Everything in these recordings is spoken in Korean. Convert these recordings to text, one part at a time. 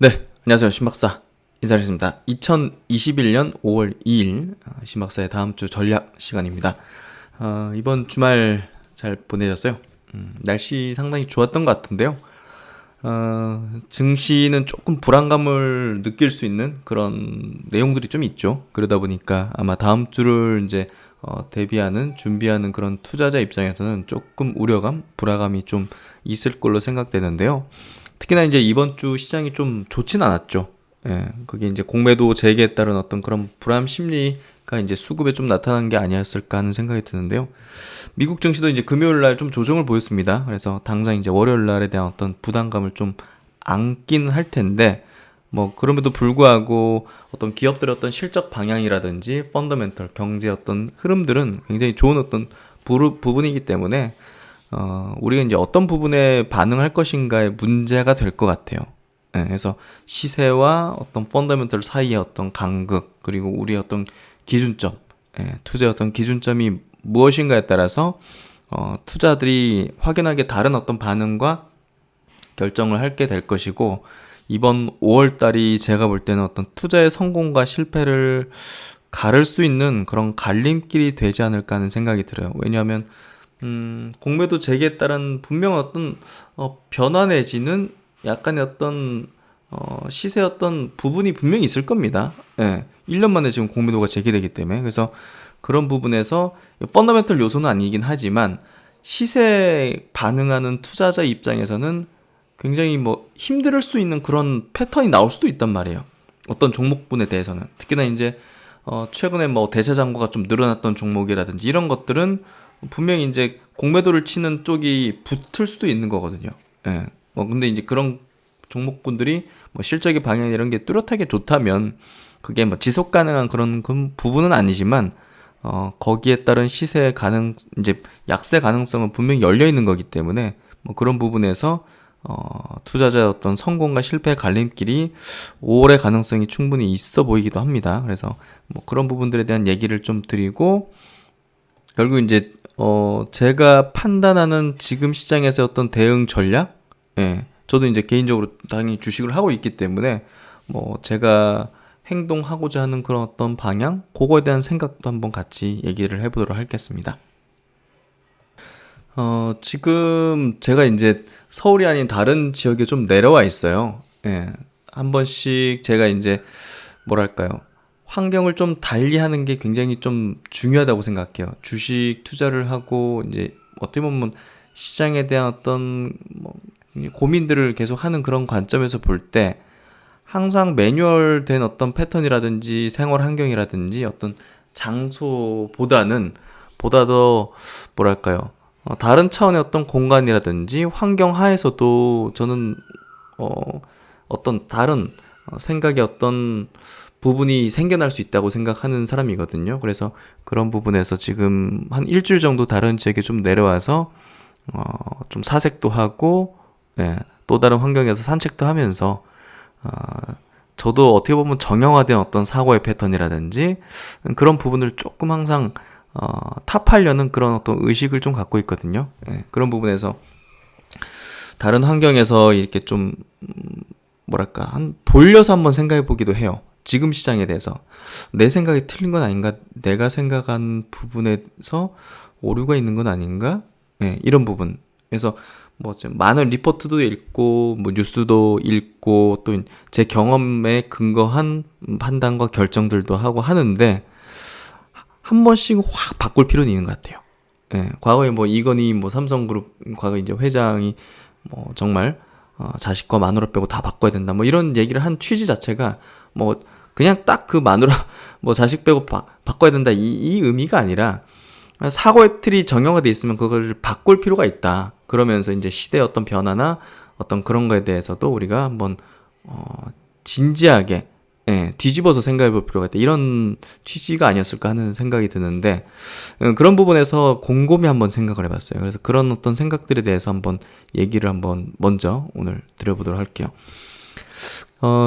네, 안녕하세요. 신박사 인사드리겠습니다. 2021년 5월 2일 신박사의 다음 주 전략 시간입니다. 이번 주말 잘 보내셨어요? 날씨 상당히 좋았던 것 같은데요. 증시는 조금 불안감을 느낄 수 있는 그런 내용들이 좀 있죠. 그러다 보니까 아마 다음 주를 이제 대비하는, 준비하는 그런 투자자 입장에서는 조금 우려감, 불안감이 좀 있을 걸로 생각되는데요. 특히나 이제 이번 주 시장이 좀 좋진 않았죠. 예, 그게 이제 공매도 재개에 따른 어떤 그런 불안 심리가 이제 수급에 좀 나타난 게 아니었을까 하는 생각이 드는데요. 미국 증시도 이제 금요일 날 좀 조정을 보였습니다. 그래서 당장 이제 월요일 날에 대한 어떤 부담감을 좀 안긴 할 텐데, 뭐 그럼에도 불구하고 어떤 기업들의 어떤 실적 방향이라든지 펀더멘털 경제 어떤 흐름들은 굉장히 좋은 어떤 부분이기 때문에 우리가 이제 어떤 부분에 반응할 것인가의 문제가 될 것 같아요. 예, 그래서 시세와 어떤 펀더멘털 사이의 어떤 간극, 그리고 우리의 어떤 기준점, 투자의 어떤 기준점이 무엇인가에 따라서 투자들이 확연하게 다른 어떤 반응과 결정을 하게 될 것이고, 이번 5월 달이 제가 볼 때는 어떤 투자의 성공과 실패를 가를 수 있는 그런 갈림길이 되지 않을까 하는 생각이 들어요. 왜냐하면 공매도 재개에 따른 분명한 어떤 변화 내지는 약간의 어떤 시세 어떤 부분이 분명히 있을 겁니다. 예. 1년 만에 지금 공매도가 재개되기 때문에. 그래서 그런 부분에서 펀더멘털 요소는 아니긴 하지만 시세에 반응하는 투자자 입장에서는 굉장히 뭐 힘들 수 있는 그런 패턴이 나올 수도 있단 말이에요. 어떤 종목군에 대해서는. 특히나 이제 최근에 뭐 대체장고가 좀 늘어났던 종목이라든지 이런 것들은 분명히 이제 공매도를 치는 쪽이 붙을 수도 있는 거거든요. 예. 뭐 근데 이제 그런 종목군들이 뭐 실적의 방향 이런 게 뚜렷하게 좋다면 그게 뭐 지속 가능한 그런 부분은 아니지만 거기에 따른 시세 가능 이제 약세 가능성은 분명히 열려 있는 거기 때문에 뭐 그런 부분에서 투자자의 어떤 성공과 실패의 갈림길이 오래 가능성이 충분히 있어 보이기도 합니다. 그래서 뭐 그런 부분들에 대한 얘기를 좀 드리고, 결국 이제 제가 판단하는 지금 시장에서 어떤 대응 전략, 저도 이제 개인적으로 당연히 주식을 하고 있기 때문에 뭐 제가 행동하고자 하는 그런 어떤 방향, 그거에 대한 생각도 한번 같이 얘기를 해보도록 하겠습니다. 지금 제가 이제 서울이 아닌 다른 지역에 좀 내려와 있어요. 예. 한 번씩 제가 이제 뭐랄까요. 환경을 좀 달리하는 게 굉장히 좀 중요하다고 생각해요. 주식 투자를 하고 이제 어떻게 보면 시장에 대한 어떤 뭐 고민들을 계속 하는 그런 관점에서 볼 때 항상 매뉴얼된 어떤 패턴이라든지 생활 환경이라든지 어떤 장소보다는 보다 더 뭐랄까요. 다른 차원의 어떤 공간이라든지 환경 하에서도 저는 어떤 다른 생각의 어떤 부분이 생겨날 수 있다고 생각하는 사람이거든요. 그래서 그런 부분에서 지금 한 일주일 정도 다른 지역에 좀 내려와서 좀 사색도 하고, 또 다른 환경에서 산책도 하면서 저도 어떻게 보면 정형화된 어떤 사고의 패턴이라든지 그런 부분을 조금 항상 타파하려는 그런 어떤 의식을 좀 갖고 있거든요. 그런 부분에서 다른 환경에서 이렇게 좀 뭐랄까 한 돌려서 한번 생각해 보기도 해요. 지금 시장에 대해서 내 생각이 틀린 건 아닌가, 내가 생각한 부분에서 오류가 있는 건 아닌가, 이런 부분. 그래서 뭐 많은 리포트도 읽고 뭐 뉴스도 읽고 또 제 경험에 근거한 판단과 결정들도 하고 하는데 한 번씩 확 바꿀 필요는 있는 것 같아요. 과거에 뭐 이건희 뭐 삼성그룹 과거 이제 회장이 뭐 정말 자식과 마누라 빼고 다 바꿔야 된다 뭐 이런 얘기를 한 취지 자체가 뭐 그냥 딱 그 마누라 뭐 자식 빼고 바꿔야 된다 이 의미가 아니라 사고의 틀이 정형화돼 있으면 그걸 바꿀 필요가 있다. 그러면서 이제 시대의 어떤 변화나 어떤 그런 거에 대해서도 우리가 한번 진지하게 뒤집어서 생각해 볼 필요가 있다. 이런 취지가 아니었을까 하는 생각이 드는데 그런 부분에서 곰곰이 한번 생각을 해봤어요. 그래서 그런 어떤 생각들에 대해서 한번 얘기를 한번 먼저 오늘 드려보도록 할게요.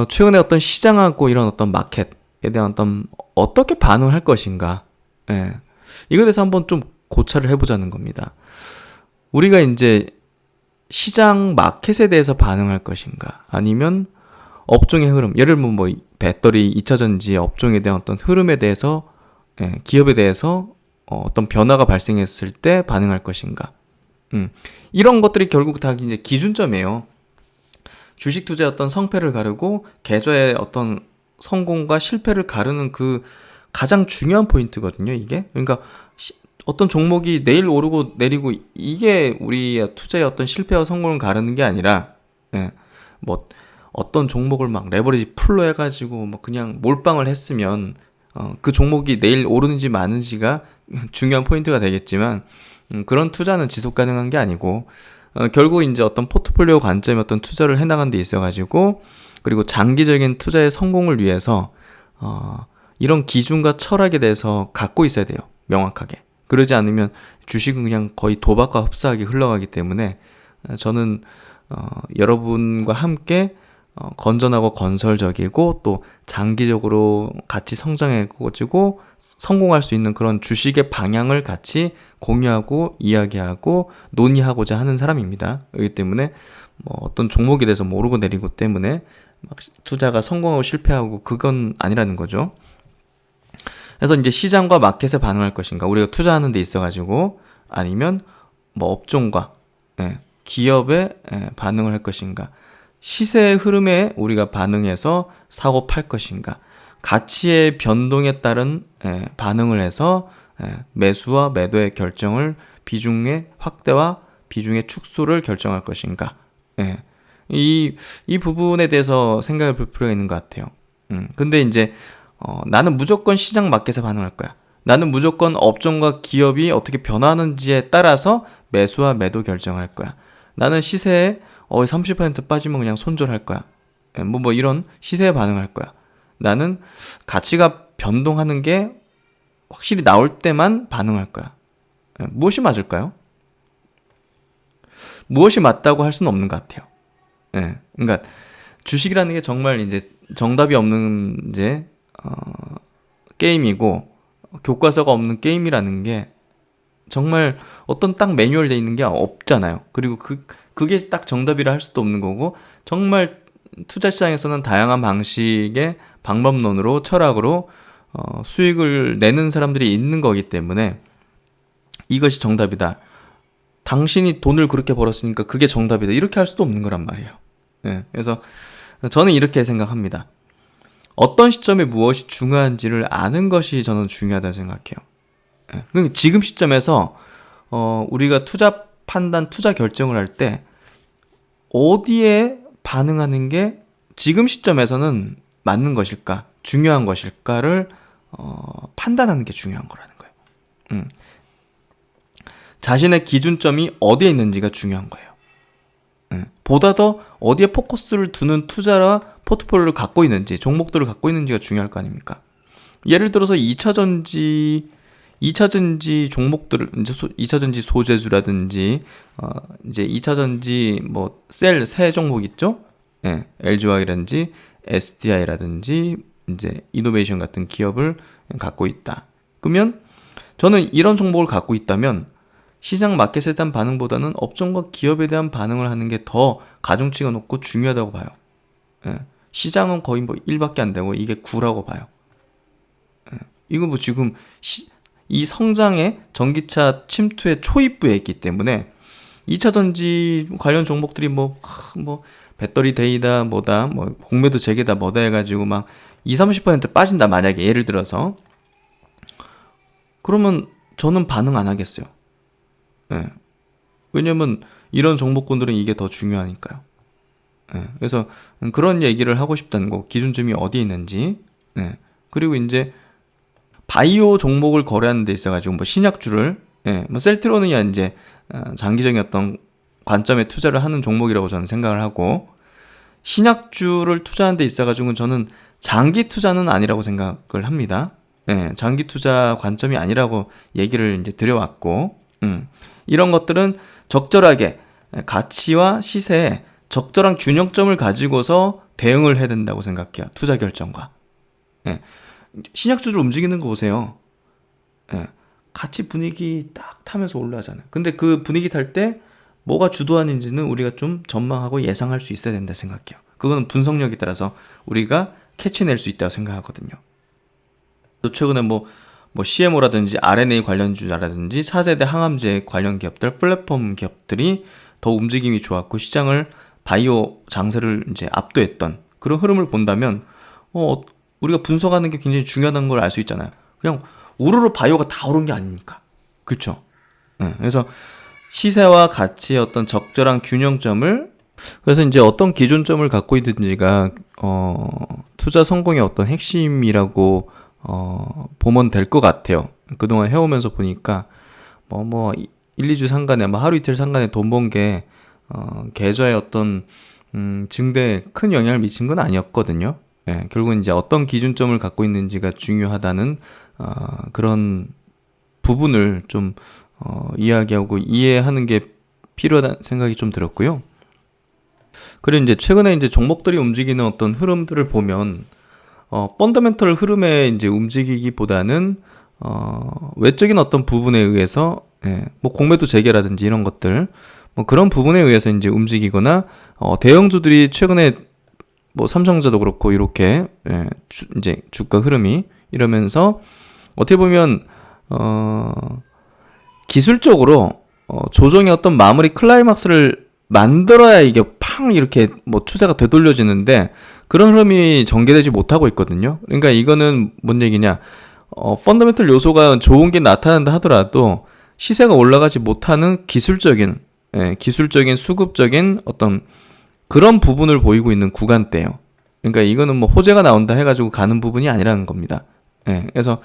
최근에 어떤 시장하고 이런 어떤 마켓에 대한 어떤 어떻게 반응할 것인가, 이거에 대해서 한번 좀 고찰을 해보자는 겁니다. 우리가 이제 시장 마켓에 대해서 반응할 것인가, 아니면 업종의 흐름, 예를 들면 뭐 배터리 2차 전지 업종에 대한 어떤 흐름에 대해서, 기업에 대해서 어떤 변화가 발생했을 때 반응할 것인가. 이런 것들이 결국 다 이제 기준점이에요. 주식 투자의 어떤 성패를 가르고 계좌의 어떤 성공과 실패를 가르는 그 가장 중요한 포인트거든요, 이게. 그러니까 어떤 종목이 내일 오르고 내리고 이게 우리의 투자의 어떤 실패와 성공을 가르는 게 아니라, 뭐 어떤 종목을 막 레버리지 풀로 해가지고 뭐 그냥 몰빵을 했으면 그 종목이 내일 오르는지 마는지가 중요한 포인트가 되겠지만, 그런 투자는 지속 가능한 게 아니고, 결국 이제 어떤 포트폴리오 관점의 어떤 투자를 해나간 데 있어가지고, 그리고 장기적인 투자의 성공을 위해서 이런 기준과 철학에 대해서 갖고 있어야 돼요, 명확하게. 그러지 않으면 주식은 그냥 거의 도박과 흡사하게 흘러가기 때문에, 저는 여러분과 함께 건전하고 건설적이고 또 장기적으로 같이 성장해가지고 성공할 수 있는 그런 주식의 방향을 같이 공유하고 이야기하고 논의하고자 하는 사람입니다. 그렇기 때문에 뭐 어떤 종목에 대해서 모르고 내리고 때문에 막 투자가 성공하고 실패하고 그건 아니라는 거죠. 그래서 이제 시장과 마켓에 반응할 것인가, 우리가 투자하는 데 있어가지고, 아니면 뭐 업종과 기업에 반응을 할 것인가, 시세의 흐름에 우리가 반응해서 사고 팔 것인가, 가치의 변동에 따른 반응을 해서 매수와 매도의 결정을, 비중의 확대와 비중의 축소를 결정할 것인가. 이 부분에 대해서 생각해 볼 필요가 있는 것 같아요. 근데 이제 나는 무조건 시장 마켓에 반응할 거야, 나는 무조건 업종과 기업이 어떻게 변하는지에 따라서 매수와 매도 결정할 거야, 나는 시세에 30% 빠지면 그냥 손절할 거야, 뭐 이런 시세에 반응할 거야, 나는 가치가 변동하는 게 확실히 나올 때만 반응할 거야. 무엇이 맞을까요? 무엇이 맞다고 할 수는 없는 것 같아요. 그러니까 주식이라는 게 정말 이제 정답이 없는 이제 게임이고, 교과서가 없는 게임이라는 게 정말 어떤 딱 매뉴얼 돼 있는 게 없잖아요. 그리고 그게 딱 정답이라 할 수도 없는 거고, 정말 투자 시장에서는 다양한 방식의 방법론으로, 철학으로 수익을 내는 사람들이 있는 거기 때문에 이것이 정답이다, 당신이 돈을 그렇게 벌었으니까 그게 정답이다, 이렇게 할 수도 없는 거란 말이에요. 그래서 저는 이렇게 생각합니다. 어떤 시점에 무엇이 중요한지를 아는 것이 저는 중요하다고 생각해요. 그러니까 지금 시점에서 우리가 투자 판단, 투자 결정을 할 때 어디에 반응하는 게 지금 시점에서는 맞는 것일까, 중요한 것일까를 판단하는 게 중요한 거라는 거예요. 자신의 기준점이 어디에 있는지가 중요한 거예요. 보다 더 어디에 포커스를 두는 투자라 포트폴리오를 갖고 있는지, 종목들을 갖고 있는지가 중요할 거 아닙니까? 예를 들어서 2차전지 종목들을, 이제 2차전지 소재주라든지, 이제 2차전지 뭐 새 종목 있죠? LG화학이라든지 SDI라든지 이제 이노베이션 같은 기업을 갖고 있다. 그러면 저는 이런 종목을 갖고 있다면 시장 마켓에 대한 반응보다는 업종과 기업에 대한 반응을 하는 게 더 가중치가 높고 중요하다고 봐요. 시장은 거의 뭐 1밖에 안 되고 이게 9라고 봐요. 이거 뭐 지금 이 성장의 전기차 침투의 초입부에 있기 때문에 2차 전지 관련 종목들이 뭐 배터리 데이다 뭐다 뭐 공매도 재개다 뭐다 해가지고 막 20-30% 빠진다, 만약에 예를 들어서, 그러면 저는 반응 안 하겠어요. 왜냐면 이런 종목군들은 이게 더 중요하니까요. 그래서 그런 얘기를 하고 싶다는 거, 기준점이 어디에 있는지. 그리고 이제 바이오 종목을 거래하는 데 있어가지고 뭐 신약주를, 뭐 셀트로는야 이제 장기적인 어떤 관점에 투자를 하는 종목이라고 저는 생각을 하고, 신약주를 투자하는 데 있어가지고 저는 장기 투자는 아니라고 생각을 합니다. 장기 투자 관점이 아니라고 얘기를 이제 드려왔고, 이런 것들은 적절하게 가치와 시세에 적절한 균형점을 가지고서 대응을 해야 된다고 생각해요, 투자 결정과. 신약주를 움직이는 거 보세요. 같이 분위기 딱 타면서 올라가잖아요. 근데 그 분위기 탈 때 뭐가 주도하는지는 우리가 좀 전망하고 예상할 수 있어야 된다 생각해요. 그거는 분석력에 따라서 우리가 캐치낼 수 있다고 생각하거든요. 또 최근에 뭐 CMO라든지 RNA 관련주라든지 4세대 항암제 관련 기업들, 플랫폼 기업들이 더 움직임이 좋았고 시장을 바이오 장세를 이제 압도했던 그런 흐름을 본다면 우리가 분석하는 게 굉장히 중요하다는 걸 알 수 있잖아요. 그냥 우르르 바이오가 다 오른 게 아니니까. 그렇죠? 그래서 시세와 가치의 어떤 적절한 균형점을 그래서 이제 어떤 기준점을 갖고 있는지가 투자 성공의 어떤 핵심이라고 보면 될 것 같아요. 그동안 해오면서 보니까 1, 2주 상간에 하루 이틀 상간에 돈 번 게 계좌의 어떤 증대에 큰 영향을 미친 건 아니었거든요. 예, 결국은 이제 어떤 기준점을 갖고 있는지가 중요하다는 그런 부분을 좀 이야기하고 이해하는 게 필요하다는 생각이 좀 들었고요. 그리고 이제 최근에 이제 종목들이 움직이는 어떤 흐름들을 보면 펀더멘털 흐름에 이제 움직이기보다는 외적인 어떤 부분에 의해서 뭐 공매도 재개라든지 이런 것들 뭐 그런 부분에 의해서 이제 움직이거나 대형주들이 최근에 뭐 삼성전자도 그렇고 이렇게 이제 주가 흐름이 이러면서 어떻게 보면 기술적으로 조정의 어떤 마무리 클라이막스를 만들어야 이게 팡 이렇게 뭐 추세가 되돌려지는데 그런 흐름이 전개되지 못하고 있거든요. 그러니까 이거는 뭔 얘기냐? 펀더멘털 요소가 좋은 게 나타난다 하더라도 시세가 올라가지 못하는 기술적인 수급적인 어떤 그런 부분을 보이고 있는 구간대예요. 그러니까 이거는 뭐 호재가 나온다 해가지고 가는 부분이 아니라는 겁니다. 그래서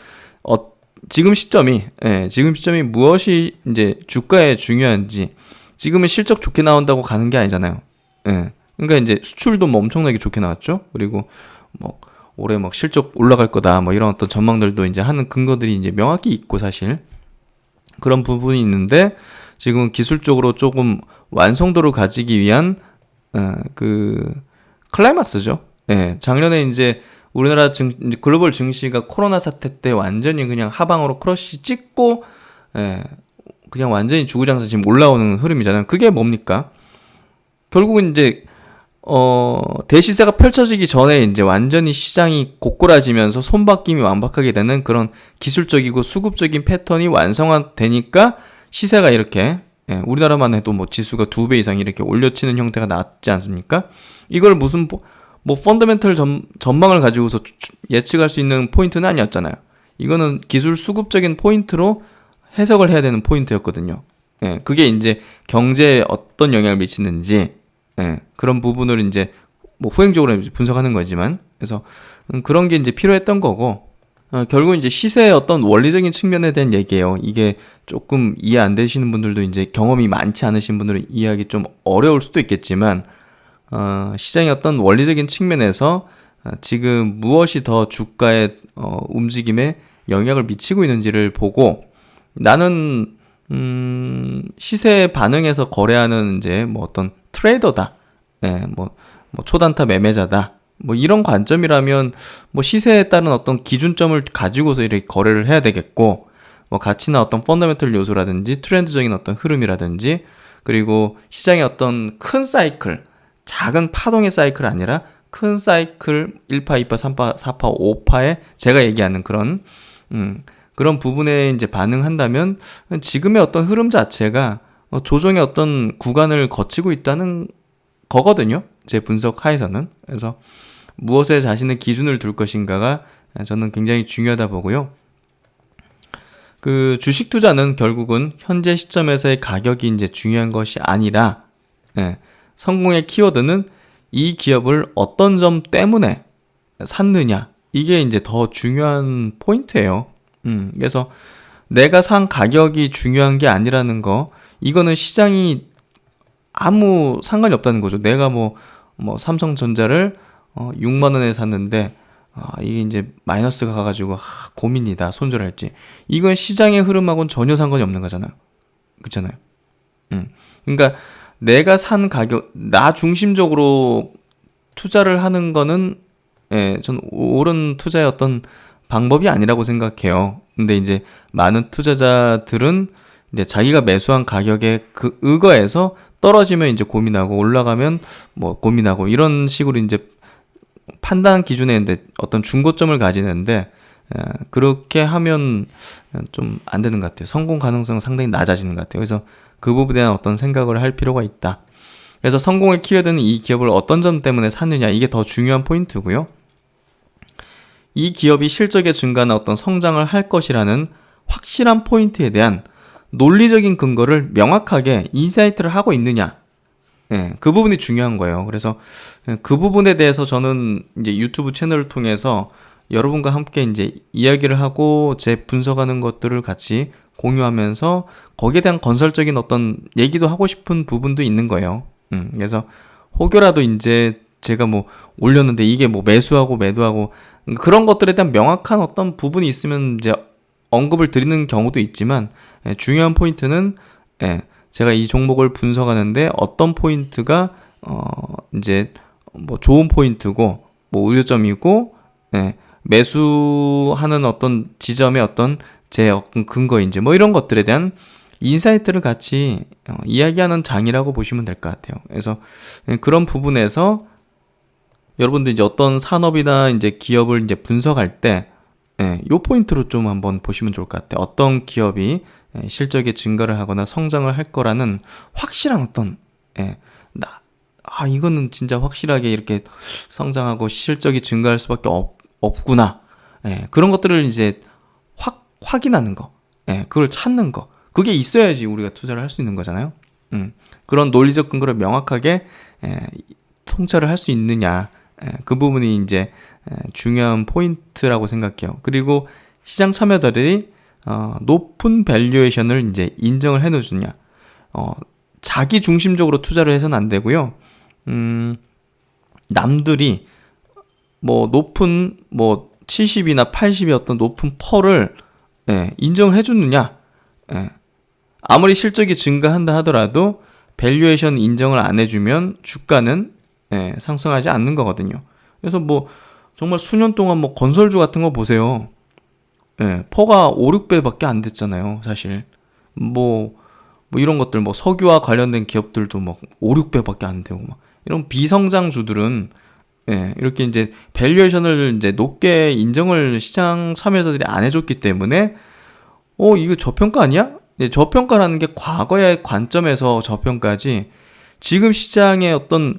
지금 시점이 무엇이 이제 주가에 중요한지 지금은 실적 좋게 나온다고 가는 게 아니잖아요. 그러니까 이제 수출도 뭐 엄청나게 좋게 나왔죠. 그리고 뭐 올해 막 실적 올라갈 거다 뭐 이런 어떤 전망들도 이제 하는 근거들이 이제 명확히 있고 사실 그런 부분이 있는데 지금 기술적으로 조금 완성도를 가지기 위한 그 클라이막스죠. 작년에 이제 우리나라 이제 글로벌 증시가 코로나 사태 때 완전히 그냥 하방으로 크러쉬 찍고 그냥 완전히 주구장창 지금 올라오는 흐름이잖아요. 그게 뭡니까? 결국은 이제 대시세가 펼쳐지기 전에 이제 완전히 시장이 고꾸라지면서 손바뀜이 완박하게 되는 그런 기술적이고 수급적인 패턴이 완성화되니까 시세가 이렇게 우리나라만 해도 뭐 지수가 2배 이상 이렇게 올려치는 형태가 나왔지 않습니까? 이걸 무슨 뭐 펀더멘털 전망을 가지고서 예측할 수 있는 포인트는 아니었잖아요. 이거는 기술 수급적인 포인트로 해석을 해야 되는 포인트였거든요. 그게 이제 경제에 어떤 영향을 미치는지 그런 부분을 이제 뭐 후행적으로 분석하는 거지만 그래서 그런 게 이제 필요했던 거고 결국 이제 시세의 어떤 원리적인 측면에 대한 얘기예요. 이게 조금 이해 안 되시는 분들도 이제 경험이 많지 않으신 분들은 이해하기 좀 어려울 수도 있겠지만 시장의 어떤 원리적인 측면에서 지금 무엇이 더 주가의 움직임에 영향을 미치고 있는지를 보고 나는 시세 반응에서 거래하는 이제 뭐 어떤 트레이더다, 뭐 초단타 매매자다, 뭐 이런 관점이라면 뭐 시세에 따른 어떤 기준점을 가지고서 이렇게 거래를 해야 되겠고, 뭐 가치나 어떤 펀더멘털 요소라든지 트렌드적인 어떤 흐름이라든지 그리고 시장의 어떤 큰 사이클, 작은 파동의 사이클 아니라 큰 사이클 1파, 2파, 3파, 4파, 5파에 제가 얘기하는 그런 부분에 이제 반응한다면 지금의 어떤 흐름 자체가 조정의 어떤 구간을 거치고 있다는 거거든요. 제 분석 하에서는. 그래서 무엇에 자신의 기준을 둘 것인가가 저는 굉장히 중요하다 보고요. 그 주식 투자는 결국은 현재 시점에서의 가격이 이제 중요한 것이 아니라 성공의 키워드는 이 기업을 어떤 점 때문에 샀느냐, 이게 이제 더 중요한 포인트예요. 그래서 내가 산 가격이 중요한 게 아니라는 거, 이거는 시장이 아무 상관이 없다는 거죠. 내가 뭐 삼성전자를 6만 원에 샀는데 이게 이제 마이너스가 가가지고 고민이다, 손절할지. 이건 시장의 흐름하고는 전혀 상관이 없는 거잖아요. 그렇잖아요. 그러니까 내가 산 가격, 나 중심적으로 투자를 하는 거는 전 옳은 투자의 어떤 방법이 아니라고 생각해요. 근데 이제 많은 투자자들은 이제 자기가 매수한 가격에 그 의거해서 떨어지면 이제 고민하고 올라가면 뭐 고민하고 이런 식으로 이제 판단 기준에 이제 어떤 중고점을 가지는데 그렇게 하면 좀 안 되는 것 같아요. 성공 가능성은 상당히 낮아지는 것 같아요. 그래서 그 부분에 대한 어떤 생각을 할 필요가 있다. 그래서 성공의 키워드는 이 기업을 어떤 점 때문에 샀느냐, 이게 더 중요한 포인트고요. 이 기업이 실적의 증가나 어떤 성장을 할 것이라는 확실한 포인트에 대한 논리적인 근거를 명확하게 인사이트를 하고 있느냐, 그 부분이 중요한 거예요. 그래서 그 부분에 대해서 저는 이제 유튜브 채널을 통해서 여러분과 함께 이제 이야기를 하고 제 분석하는 것들을 같이 공유하면서 거기에 대한 건설적인 어떤 얘기도 하고 싶은 부분도 있는 거예요. 그래서 혹여라도 이제 제가 뭐 올렸는데 이게 뭐 매수하고 매도하고 그런 것들에 대한 명확한 어떤 부분이 있으면 이제 언급을 드리는 경우도 있지만, 중요한 포인트는 제가 이 종목을 분석하는데 어떤 포인트가 이제 뭐 좋은 포인트고 뭐 우려점이고, 매수하는 어떤 지점의 어떤 제 어떤 근거인지 뭐 이런 것들에 대한 인사이트를 같이 이야기하는 장이라고 보시면 될 것 같아요. 그래서 그런 부분에서 여러분들 이제 어떤 산업이나 이제 기업을 이제 분석할 때, 요 포인트로 좀 한번 보시면 좋을 것 같아요. 어떤 기업이 실적의 증가를 하거나 성장을 할 거라는 확실한 어떤, 이거는 진짜 확실하게 이렇게 성장하고 실적이 증가할 수밖에 없구나. 그런 것들을 이제 확인하는 거, 그걸 찾는 거. 그게 있어야지 우리가 투자를 할 수 있는 거잖아요. 그런 논리적 근거를 명확하게 통찰을 할 수 있느냐, 그 부분이 이제 중요한 포인트라고 생각해요. 그리고 시장 참여자들이 높은 밸류에이션을 이제 인정을 해놓으느냐, 자기 중심적으로 투자를 해서는 안 되고요. 남들이 뭐 높은 뭐 70이나 80의 어떤 높은 펄을 인정을 해주느냐, 아무리 실적이 증가한다 하더라도 밸류에이션 인정을 안 해주면 주가는 상승하지 않는 거거든요. 그래서 뭐 정말 수년 동안 뭐 건설주 같은 거 보세요. 퍼가 5, 6배밖에 안 됐잖아요, 사실. 뭐 이런 것들, 뭐 석유와 관련된 기업들도 막 5, 6배밖에 안 되고 막 이런 비성장주들은 이렇게 이제 밸류에이션을 이제 높게 인정을 시장 참여자들이 안 해줬기 때문에 이거 저평가 아니야? 저평가라는 게 과거의 관점에서 저평가지, 지금 시장의 어떤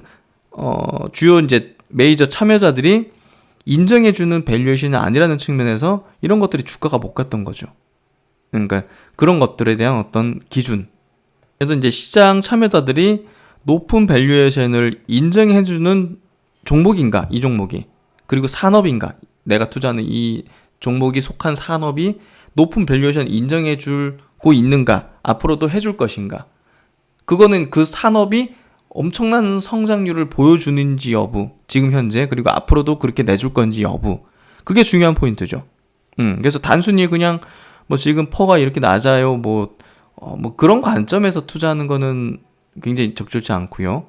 주요 이제 메이저 참여자들이 인정해주는 밸류에이션이 아니라는 측면에서 이런 것들이 주가가 못 갔던 거죠. 그러니까 그런 것들에 대한 어떤 기준. 그래서 이제 시장 참여자들이 높은 밸류에이션을 인정해주는 종목인가, 이 종목이. 그리고 산업인가, 내가 투자하는 이 종목이 속한 산업이 높은 밸류에이션 인정해주고 있는가, 앞으로도 해줄 것인가. 그거는 그 산업이 엄청난 성장률을 보여주는지 여부, 지금 현재, 그리고 앞으로도 그렇게 내줄 건지 여부, 그게 중요한 포인트죠. 그래서 단순히 그냥 뭐 지금 퍼가 이렇게 낮아요, 뭐 그런 관점에서 투자하는 거는 굉장히 적절치 않고요.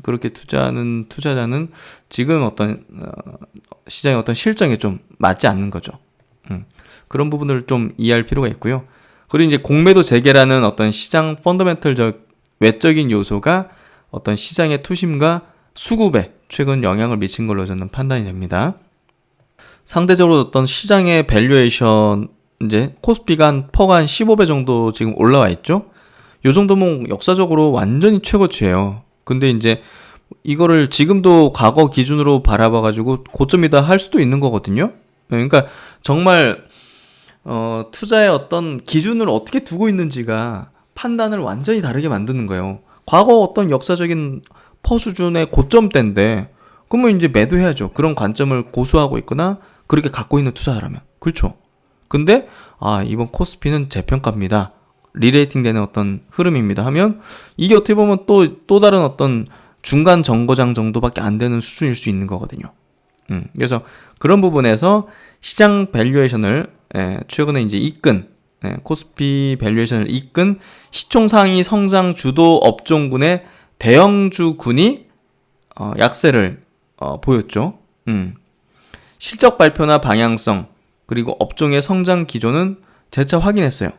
그렇게 투자하는 투자자는 지금 어떤 시장의 어떤 실정에 좀 맞지 않는 거죠. 그런 부분을 좀 이해할 필요가 있고요. 그리고 이제 공매도 재개라는 어떤 시장 펀더멘털적 외적인 요소가 어떤 시장의 투심과 수급에 최근 영향을 미친 걸로 저는 판단이 됩니다. 상대적으로 어떤 시장의 밸류에이션, 이제 코스피가 한 퍼가 한 15배 정도 지금 올라와 있죠. 요 정도면 역사적으로 완전히 최고치예요. 근데 이제 이거를 지금도 과거 기준으로 바라봐가지고 고점이다 할 수도 있는 거거든요. 그러니까 정말 투자의 어떤 기준을 어떻게 두고 있는지가 판단을 완전히 다르게 만드는 거예요. 과거 어떤 역사적인 퍼 수준의 고점대인데 그러면 이제 매도해야죠. 그런 관점을 고수하고 있거나 그렇게 갖고 있는 투자자라면. 그렇죠. 근데 이번 코스피는 재평가입니다, 리레이팅 되는 어떤 흐름입니다 하면 이게 어떻게 보면 또 다른 어떤 중간 정거장 정도밖에 안 되는 수준일 수 있는 거거든요. 그래서 그런 부분에서 시장 밸류에이션을 최근에 이제 이끈, 코스피 밸류에이션을 이끈 시총 상위 성장 주도 업종군의 대형주군이 약세를 보였죠. 실적 발표나 방향성, 그리고 업종의 성장 기조는 재차 확인했어요.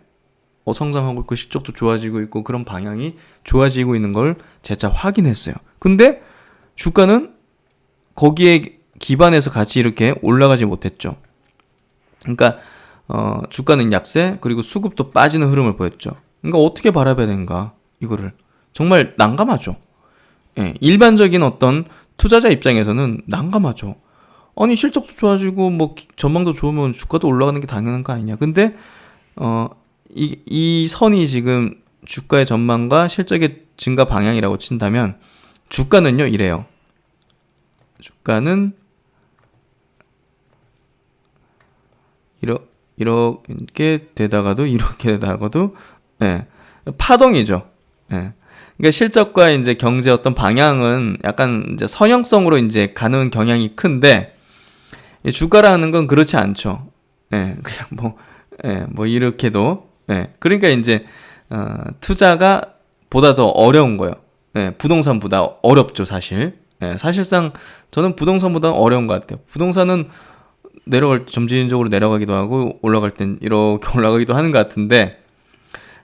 성장하고 있고 실적도 좋아지고 있고 그런 방향이 좋아지고 있는 걸 재차 확인했어요. 근데 주가는 거기에 기반해서 같이 이렇게 올라가지 못했죠. 그러니까 주가는 약세, 그리고 수급도 빠지는 흐름을 보였죠. 그러니까 어떻게 바라봐야 되는가, 이거를. 정말 난감하죠. 예, 일반적인 어떤 투자자 입장에서는 난감하죠. 아니, 실적도 좋아지고 뭐 전망도 좋으면 주가도 올라가는 게 당연한 거 아니냐. 근데 이 선이 지금 주가의 전망과 실적의 증가 방향이라고 친다면 주가는요, 이래요. 주가는 이렇게 되다가도 이렇게 되다가도, 예, 파동이죠. 예. 그러니까 실적과 이제 경제 어떤 방향은 약간 이제 선형성으로 이제 가는 경향이 큰데, 이 주가라는 건 그렇지 않죠. 예, 그냥 뭐 이렇게도, 예, 그러니까 이제 투자가 보다 더 어려운 거예요. 예, 부동산보다 어렵죠, 사실. 예, 사실상 저는 부동산보다 어려운 것 같아요. 부동산은 내려갈 때 점진적으로 내려가기도 하고 올라갈 땐 이렇게 올라가기도 하는 것 같은데,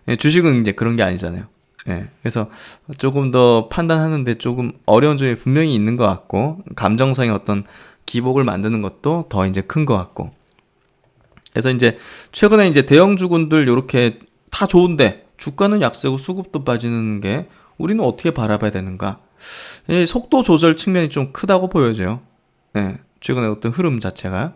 예, 주식은 이제 그런 게 아니잖아요. 예, 그래서 조금 더 판단하는데 조금 어려운 점이 분명히 있는 것 같고, 감정상의 어떤 기복을 만드는 것도 더 이제 큰 것 같고. 그래서 이제 최근에 이제 대형주군들 이렇게 다 좋은데 주가는 약세고 수급도 빠지는 게 우리는 어떻게 바라봐야 되는가? 이 속도 조절 측면이 좀 크다고 보여져요. 네, 최근에 어떤 흐름 자체가.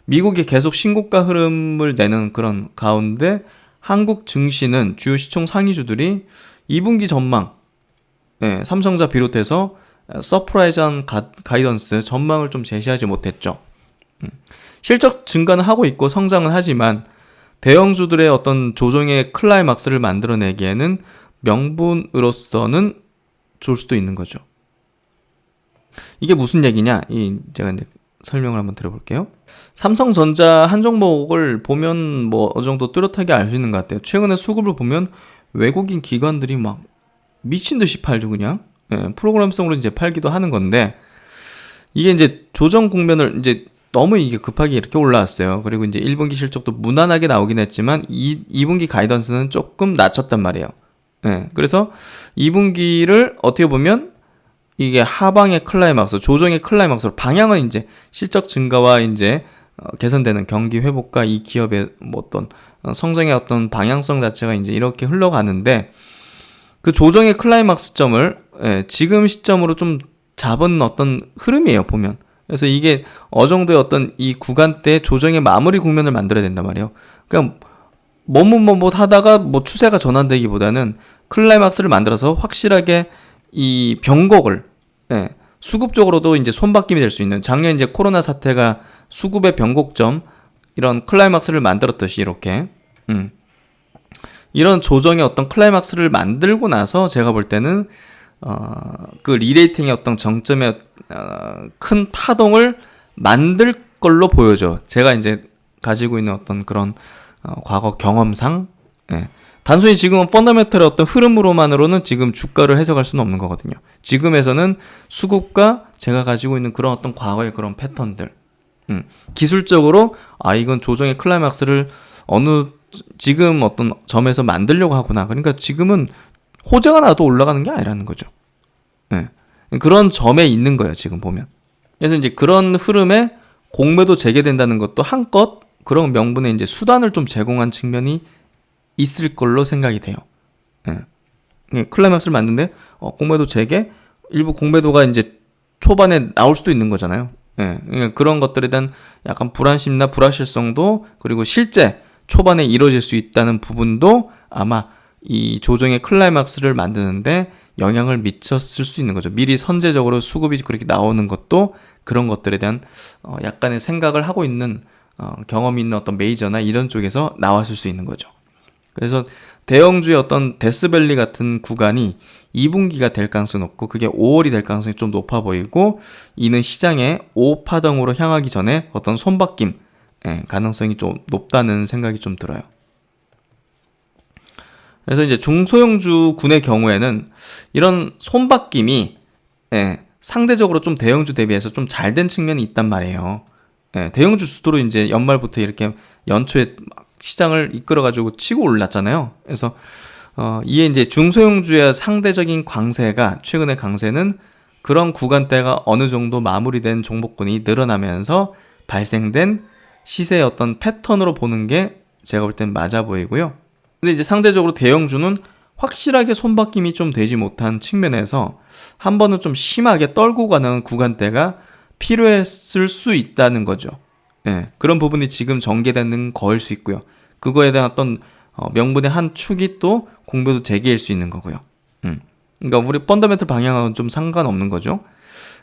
미국이 계속 신고가 흐름을 내는 그런 가운데 한국 증시는 주요 시총 상위주들이 2분기 전망, 네, 삼성자 비롯해서 서프라이즈한 가이던스 전망을 좀 제시하지 못했죠. 실적 증가는 하고 있고 성장은 하지만 대형주들의 어떤 조정의 클라이막스를 만들어내기에는 명분으로서는 좋을 수도 있는 거죠. 이게 무슨 얘기냐? 제가 이제 설명을 한번 드려볼게요. 삼성전자 한 종목을 보면 뭐 어느 정도 뚜렷하게 알 수 있는 것 같아요. 최근에 수급을 보면 외국인 기관들이 막 미친 듯이 팔죠, 그냥. 예, 프로그램성으로 이제 팔기도 하는 건데, 이게 이제 조정 국면을 이제 너무 이게 급하게 이렇게 올라왔어요. 그리고 이제 1분기 실적도 무난하게 나오긴 했지만 2분기 가이던스는 조금 낮췄단 말이에요. 예, 그래서 2분기를 어떻게 보면 이게 하방의 클라이막스, 조정의 클라이막스로 방향은 이제 실적 증가와 이제 개선되는 경기 회복과 이 기업의 뭐 어떤 성장의 어떤 방향성 자체가 이제 이렇게 흘러가는데, 그 조정의 클라이막스점을, 예, 지금 시점으로 좀 잡은 어떤 흐름이에요, 보면. 그래서 이게 어느 정도의 어떤 이 구간대 조정의 마무리 국면을 만들어야 된단 말이에요. 그냥 뭐 하다가 뭐 추세가 전환되기보다는 클라이막스를 만들어서 확실하게 이 변곡을, 예, 수급적으로도 이제 손바뀜이 될 수 있는, 작년 이제 코로나 사태가 수급의 변곡점, 이런 클라이막스를 만들었듯이 이렇게, 이런 조정의 어떤 클라이막스를 만들고 나서 제가 볼 때는 그 리레이팅의 어떤 정점의 큰 파동을 만들 걸로 보여져. 제가 이제 가지고 있는 어떤 그런 과거 경험상, 예. 단순히 지금은 펀더멘털의 어떤 흐름으로만으로는 지금 주가를 해석할 수는 없는 거거든요. 지금에서는 수급과 제가 가지고 있는 그런 어떤 과거의 그런 패턴들, 기술적으로 이건 조정의 클라이막스를 지금 어떤 점에서 만들려고 하구나. 그러니까 지금은 호재가 나도 올라가는 게 아니라는 거죠. 예. 그런 점에 있는 거예요, 지금 보면. 그래서 이제 그런 흐름에 공매도 재개된다는 것도 한껏 그런 명분의 이제 수단을 좀 제공한 측면이 있을 걸로 생각이 돼요. 예. 클라이막스를 만드는데 공매도 재개, 일부 공매도가 이제 초반에 나올 수도 있는 거잖아요. 예. 그러니까 그런 것들에 대한 약간 불안심이나 불확실성도, 그리고 실제 초반에 이루어질 수 있다는 부분도 아마 이 조정의 클라이막스를 만드는데 영향을 미쳤을 수 있는 거죠. 미리 선제적으로 수급이 그렇게 나오는 것도 그런 것들에 대한 약간의 생각을 하고 있는 경험이 있는 어떤 메이저나 이런 쪽에서 나왔을 수 있는 거죠. 그래서 대형주의 어떤 데스밸리 같은 구간이 2분기가 될 가능성이 높고, 그게 5월이 될 가능성이 좀 높아 보이고, 이는 시장의 5파동으로 향하기 전에 어떤 손바뀜, 예, 가능성이 좀 높다는 생각이 좀 들어요. 그래서 이제 중소형주군의 경우에는 이런 손바뀜이, 예, 상대적으로 좀 대형주 대비해서 좀 잘 된 측면이 있단 말이에요. 예, 대형주 주도로 이제 연말부터 이렇게 연초에 시장을 이끌어가지고 치고 올랐잖아요. 그래서 이에 이제 중소형주의 상대적인 강세가 최근의 강세는 그런 구간대가 어느 정도 마무리된 종목군이 늘어나면서 발생된 시세의 어떤 패턴으로 보는 게 제가 볼 땐 맞아 보이고요. 근데 이제 상대적으로 대형주는 확실하게 손바뀜이 좀 되지 못한 측면에서 한 번은 좀 심하게 떨고 가는 구간대가 필요했을 수 있다는 거죠. 예, 그런 부분이 지금 전개되는 거일 수 있고요. 그거에 대한 어떤 명분의 한 축이 또 공배도 재개일 수 있는 거고요. 그러니까 우리 펀더멘털 방향하고는 좀 상관없는 거죠.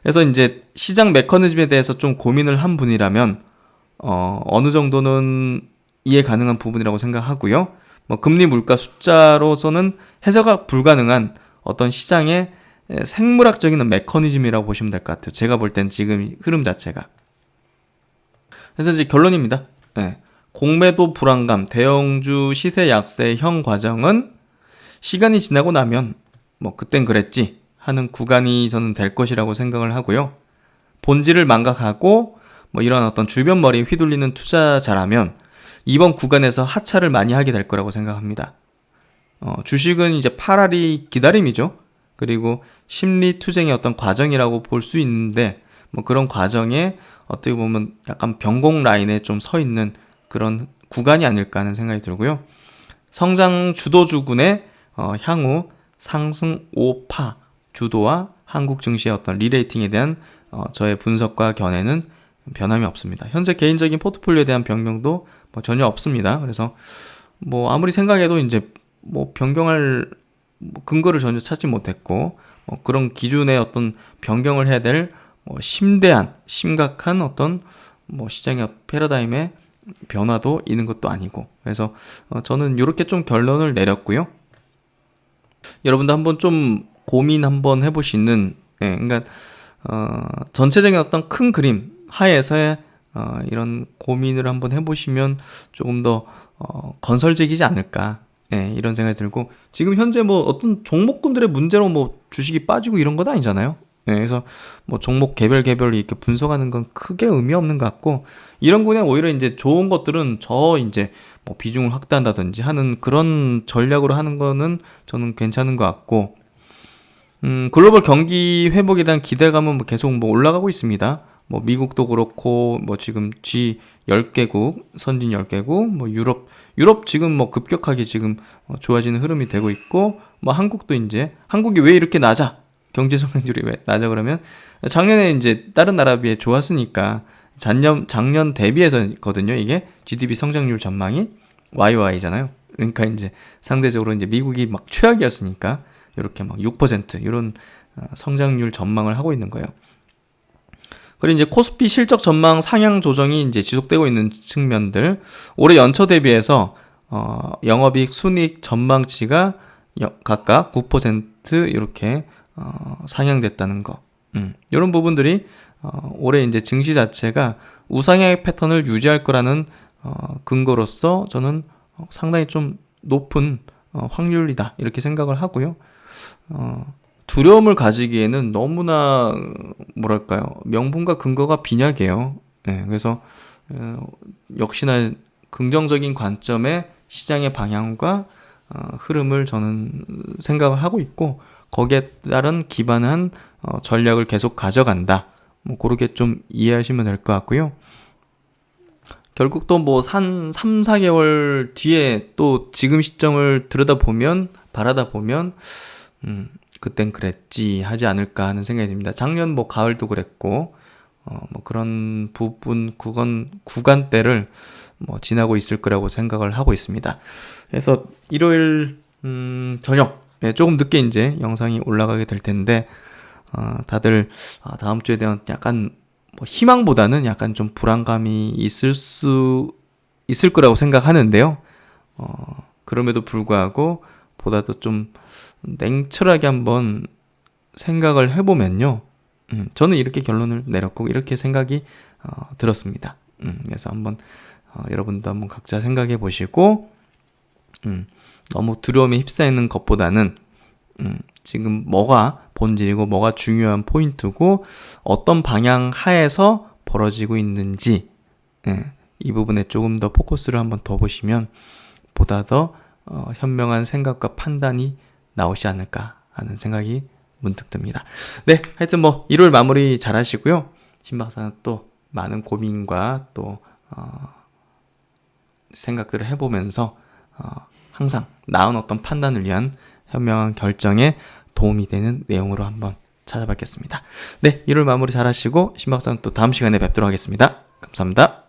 그래서 이제 시장 메커니즘에 대해서 좀 고민을 한 분이라면 어느 정도는 이해 가능한 부분이라고 생각하고요. 뭐 금리 물가 숫자로서는 해석이 불가능한 어떤 시장의 생물학적인 메커니즘이라고 보시면 될 것 같아요. 제가 볼 땐 지금 흐름 자체가. 그래서 이제 결론입니다. 네. 공매도 불안감, 대형주 시세 약세의 형 과정은 시간이 지나고 나면 뭐 그땐 그랬지 하는 구간이 저는 될 것이라고 생각을 하고요. 본질을 망각하고 뭐 이런 어떤 주변 머리에 휘둘리는 투자자라면 이번 구간에서 하차를 많이 하게 될 거라고 생각합니다. 주식은 이제 파라리 기다림이죠. 그리고 심리 투쟁의 어떤 과정이라고 볼 수 있는데 뭐 그런 과정에 어떻게 보면 약간 변곡 라인에 좀 서 있는 그런 구간이 아닐까 하는 생각이 들고요. 성장 주도주군의 향후 상승 5파 주도와 한국 증시의 어떤 리레이팅에 대한 저의 분석과 견해는 변함이 없습니다. 현재 개인적인 포트폴리오에 대한 변경도 뭐 전혀 없습니다. 그래서 뭐 아무리 생각해도 이제 뭐 변경할 근거를 전혀 찾지 못했고 그런 기준의 어떤 변경을 해야 될 심대한 심각한 어떤 뭐 시장의 패러다임의 변화도 있는 것도 아니고 그래서 저는 이렇게 좀 결론을 내렸고요. 여러분도 한번 좀 고민 한번 해보시는 그러니까 전체적인 어떤 큰 그림 하에서의 이런 고민을 한번 해보시면 조금 더 건설적이지 않을까 이런 생각이 들고 지금 현재 뭐 어떤 종목군들의 문제로 뭐 주식이 빠지고 이런 건 아니잖아요. 그래서 뭐 종목 개별 이렇게 분석하는 건 크게 의미 없는 것 같고 이런 군에 오히려 이제 좋은 것들은 이제 뭐 비중을 확대한다든지 하는 그런 전략으로 하는 거는 저는 괜찮은 것 같고 글로벌 경기 회복에 대한 기대감은 뭐 계속 뭐 올라가고 있습니다. 뭐 미국도 그렇고 뭐 지금 G10개국 선진 10개국 뭐 유럽 지금 뭐 급격하게 지금 좋아지는 흐름이 되고 있고 뭐 한국도 이제 한국이 왜 이렇게 낮아? 경제 성장률이 왜 낮아 그러면 작년에 이제 다른 나라 비해 좋았으니까 작년 대비해서거든요. 이게 GDP 성장률 전망이 YOI잖아요. 그러니까 이제 상대적으로 이제 미국이 막 최악이었으니까 이렇게 막 6% 이런 성장률 전망을 하고 있는 거예요. 그리고 이제 코스피 실적 전망 상향 조정이 이제 지속되고 있는 측면들 올해 연초 대비해서 영업이익 순이익 전망치가 각각 9% 이렇게 상향됐다는 거. 이런 부분들이 올해 이제 증시 자체가 우상향의 패턴을 유지할 거라는 근거로서 저는 상당히 좀 높은 확률이다 이렇게 생각을 하고요. 두려움을 가지기에는 너무나 뭐랄까요 명분과 근거가 빈약해요. 그래서 역시나 긍정적인 관점의 시장의 방향과 흐름을 저는 생각을 하고 있고 거기에 따른 기반한 전략을 계속 가져간다. 뭐 그렇게 좀 이해하시면 될 것 같고요. 결국 또 뭐 한 3, 4개월 뒤에 또 지금 시점을 바라다 보면 그땐 그랬지 하지 않을까 하는 생각이 듭니다. 작년 뭐 가을도 그랬고 뭐 그런 부분 구간대를 뭐 지나고 있을 거라고 생각을 하고 있습니다. 그래서 일요일 저녁 조금 늦게 이제 영상이 올라가게 될 텐데 다들 다음 주에 대한 약간 뭐 희망보다는 약간 좀 불안감이 있을 거라고 생각하는데요. 그럼에도 불구하고 보다도 좀 냉철하게 한번 생각을 해보면요. 저는 이렇게 결론을 내렸고 이렇게 생각이 들었습니다. 그래서 한번 여러분도 한번 각자 생각해 보시고 너무 두려움에 휩싸이는 것보다는 지금 뭐가 본질이고 뭐가 중요한 포인트고 어떤 방향 하에서 벌어지고 있는지 이 부분에 조금 더 포커스를 한번 더 보시면 보다 더 현명한 생각과 판단이 나오지 않을까 하는 생각이 문득 듭니다. 네, 하여튼 뭐 1월 마무리 잘 하시고요. 신박사는 또 많은 고민과 또 생각들을 해보면서 항상 나은 어떤 판단을 위한 현명한 결정에 도움이 되는 내용으로 한번 찾아뵙겠습니다. 네, 1월 마무리 잘 하시고 신박사는 또 다음 시간에 뵙도록 하겠습니다. 감사합니다.